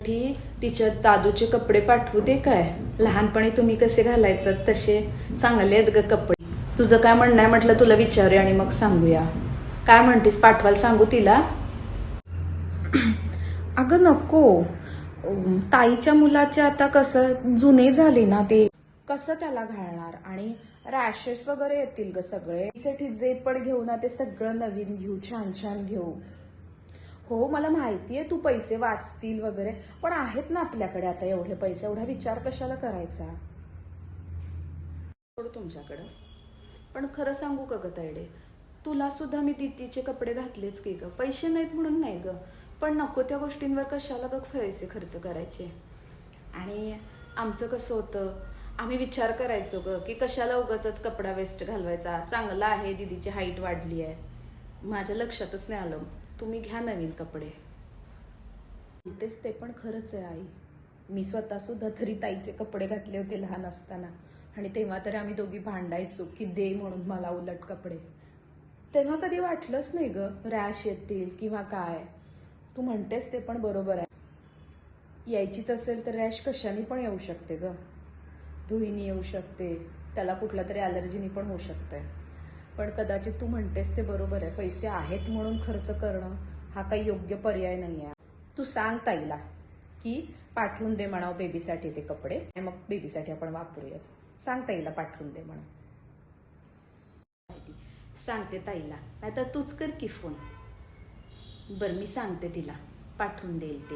तिच्या दादूचे कपडे पाठवू दे काय? लहानपणी तुम्ही कसे घालायचं तसे चांगले आहेत ग कपडे. तुझं काय म्हणणं आहे म्हटलं तुला विचारूया आणि मग सांगूया. काय म्हणतेस, पाठवायला सांगू तिला? अगं नको. ताईच्या मुलाचे आता कसं जुने झाले ना ते, कसं त्याला घालणार आणि रॅशेस वगैरे येतील ग सगळे. साठी जे पण घेऊ ना ते सगळं नवीन घेऊ, छान छान घेऊ. हो मला माहितीये तू पैसे वाचतील वगैरे, पण आहेत ना आपल्याकडे आता एवढे पैसे, एवढा विचार कशाला करायचा. थोडं तुमच्याकडं. पण खरं सांगू का ग तायडे, तुला सुद्धा मी दीदीचे कपडे घातलेच की ग. पैसे नाहीत म्हणून नाही ग, पण नको त्या गोष्टींवर कशाला ग पैसे खर्च करायचे. आणि आमचं कसं होतं, आम्ही विचार करायचो ग की कशाला उगाचच कपडा वेस्ट घालवायचा, चांगला आहे, दीदीची हाईट वाढली आहे. माझ्या लक्षातच नाही आलं. तुम्ही घ्या नवीन कपडे. तेच ते पण खरंच आहे आई. मी स्वतः सुद्धा तरी ताईचे कपडे घातले होते लहान असताना, आणि तेव्हा तरी आम्ही दोघी भांडायचो की दे म्हणून मला उलट कपडे. तेव्हा कधी वाटलंच नाही ग रॅश येतील किंवा काय. तू म्हणतेस ते पण बरोबर आहे. यायचीच असेल तर रॅश कशाने पण येऊ शकते ग. धुळीने येऊ शकते, त्याला कुठल्या तरी ॲलर्जीनी पण होऊ शकते. पण कदाचित तू म्हणतेस ते बरोबर आहे, पैसे आहेत म्हणून खर्च करणं हा काही योग्य पर्याय नाही आहे. तू सांग ताईला की पाठवून दे म्हणावं बेबीसाठी ते कपडे, आणि मग बेबीसाठी आपण वापरूयात. सांग ताईला पाठवून दे म्हणून. सांगते ताईला, नाहीतर तूच कर की फोन. बरं मी सांगते तिला, पाठवून देईल ते.